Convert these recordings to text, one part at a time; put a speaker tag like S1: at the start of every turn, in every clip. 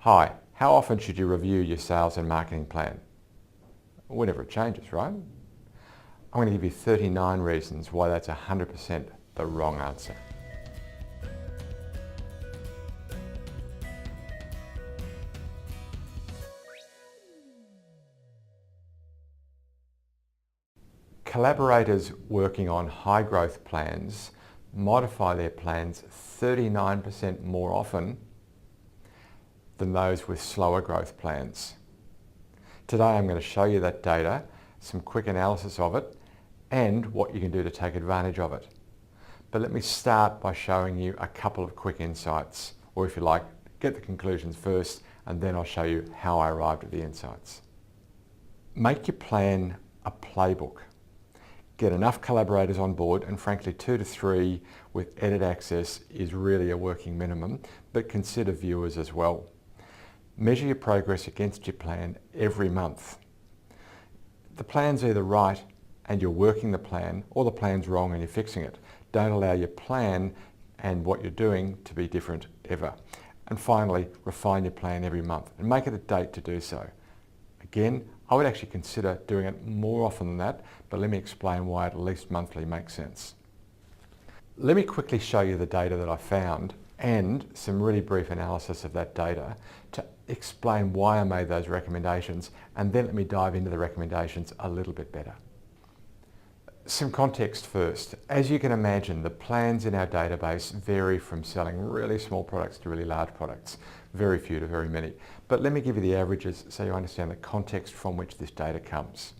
S1: Hi, how often should you review your sales and marketing plan? Whenever it changes, right? I'm going to give you 39 reasons why that's 100% the wrong answer. Collaborators working on high growth plans modify their plans 39% more often than those with slower growth plans. Today I'm going to show you that data, some quick analysis of it, and what you can do to take advantage of it. But let me start by showing you a couple of quick insights, or if you like, get the conclusions first, and then I'll show you how I arrived at the insights. Make your plan a playbook. Get enough collaborators on board, and frankly 2 to 3 with edit access is really a working minimum, but consider viewers as well. Measure your progress against your plan every month. The plan's either right and you're working the plan, or the plan's wrong and you're fixing it. Don't allow your plan and what you're doing to be different ever. And finally, refine your plan every month and make it a date to do so. Again, I would actually consider doing it more often than that, but let me explain why at least monthly makes sense. Let me quickly show you the data that I found and some really brief analysis of that data to explain why I made those recommendations, and then let me dive into the recommendations a little bit better. Some context first. As you can imagine, the plans in our database vary from selling really small products to really large products, very few to very many. But let me give you the averages so you understand the context from which this data comes.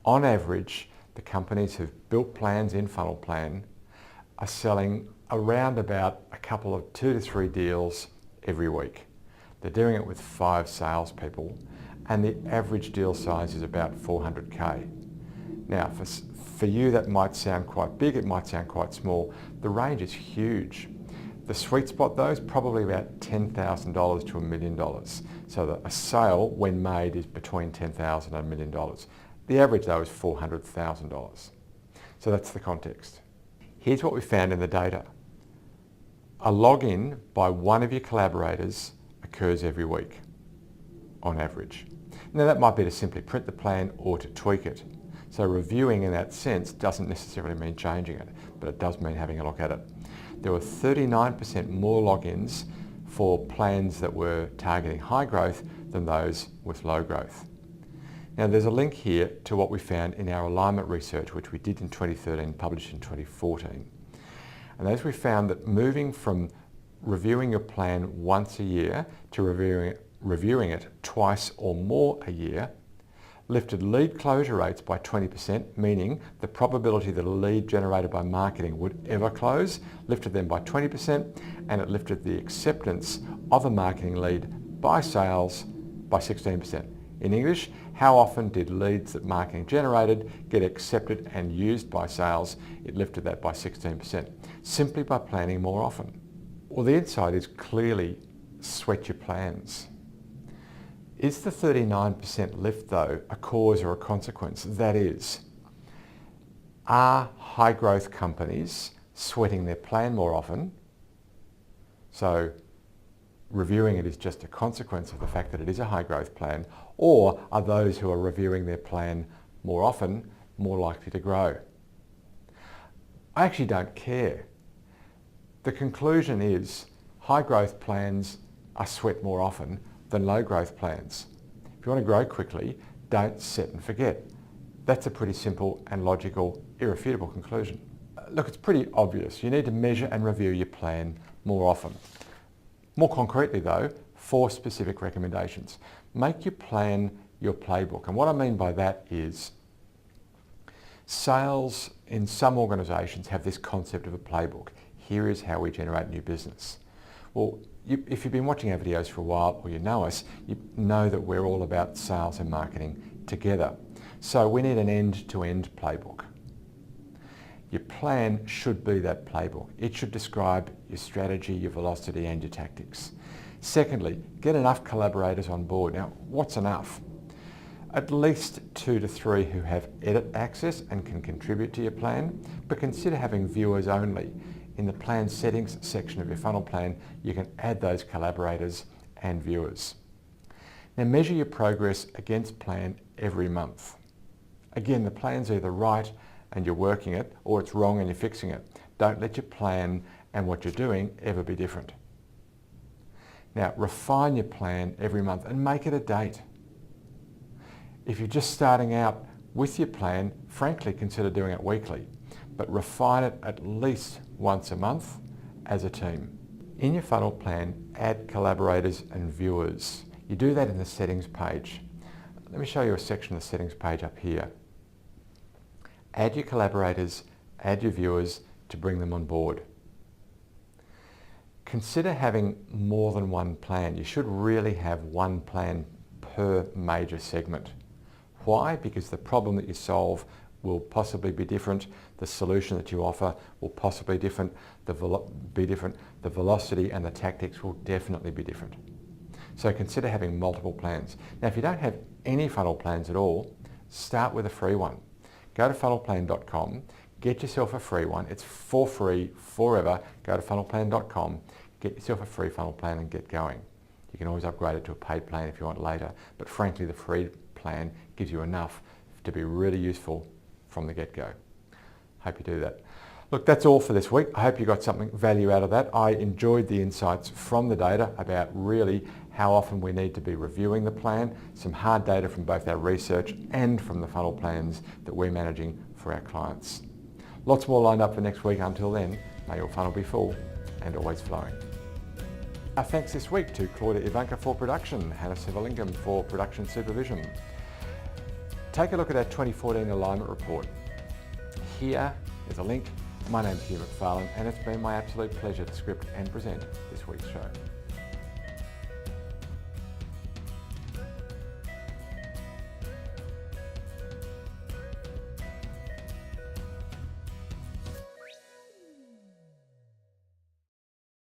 S1: On average, the companies who've built plans in Funnel Plan are selling around about a couple of 2 to 3 deals every week. They're doing it with 5 salespeople, and the average deal size is about 400K. Now, for you that might sound quite big, it might sound quite small. The range is huge. The sweet spot though is probably about $10,000 to $1 million. So that a sale, when made, is between $10,000 and $1 million. The average though is $400,000. So that's the context. Here's what we found in the data. A login by one of your collaborators occurs every week, on average. Now that might be to simply print the plan or to tweak it. So reviewing in that sense doesn't necessarily mean changing it, but it does mean having a look at it. There were 39% more logins for plans that were targeting high growth than those with low growth. Now there's a link here to what we found in our alignment research, which we did in 2013, published in 2014. And as we found that moving from reviewing your plan once a year to reviewing it twice or more a year lifted lead closure rates by 20%, meaning the probability that a lead generated by marketing would ever close, lifted them by 20%, and it lifted the acceptance of a marketing lead by sales by 16%. In English, how often did leads that marketing generated get accepted and used by sales? It lifted that by 16%, simply by planning more often. Well, the insight is clearly sweat your plans. Is the 39% lift though a cause or a consequence? That is, are high growth companies sweating their plan more often? So reviewing it is just a consequence of the fact that it is a high growth plan, or are those who are reviewing their plan more often more likely to grow? I actually don't care. The conclusion is high growth plans are sweat more often than low growth plans. If you want to grow quickly, don't set and forget. That's a pretty simple and logical, irrefutable conclusion. Look, it's pretty obvious. You need to measure and review your plan more often. More concretely though, 4 specific recommendations. Make your plan your playbook. And what I mean by that is sales in some organisations have this concept of a playbook. Here is how we generate new business. Well, if you've been watching our videos for a while, or you know us, you know that we're all about sales and marketing together. So we need an end-to-end playbook. Your plan should be that playbook. It should describe your strategy, your velocity, and your tactics. Secondly, get enough collaborators on board. Now, what's enough? At least 2 to 3 who have edit access and can contribute to your plan, but consider having viewers only. In the plan settings section of your funnel plan, you can add those collaborators and viewers. Now measure your progress against plan every month. Again, the plan's either right and you're working it, or it's wrong and you're fixing it. Don't let your plan and what you're doing ever be different. Now, refine your plan every month and make it a date. If you're just starting out with your plan, frankly, consider doing it weekly, but refine it at least once a month as a team. In your funnel plan, add collaborators and viewers. You do that in the settings page. Let me show you a section of the settings page up here. Add your collaborators, add your viewers to bring them on board. Consider having more than one plan. You should really have one plan per major segment. Why? Because the problem that you solve will possibly be different. The solution that you offer will possibly be different. The velocity and the tactics will definitely be different. So consider having multiple plans. Now, if you don't have any funnel plans at all, start with a free one. Go to funnelplan.com, get yourself a free one. It's for free forever. Go to funnelplan.com, get yourself a free funnel plan and get going. You can always upgrade it to a paid plan if you want later, but frankly the free plan gives you enough to be really useful from the get-go. Hope you do that. Look, that's all for this week. I hope you got something value out of that. I enjoyed the insights from the data about really how often we need to be reviewing the plan, some hard data from both our research and from the funnel plans that we're managing for our clients. Lots more lined up for next week. Until then, may your funnel be full and always flowing. Our thanks this week to Claudia Ivanka for production, Hannah Sivalingam for production supervision. Take a look at our 2014 alignment report. Here is a link. My name's Hugh McFarlane and it's been my absolute pleasure to script and present this week's show.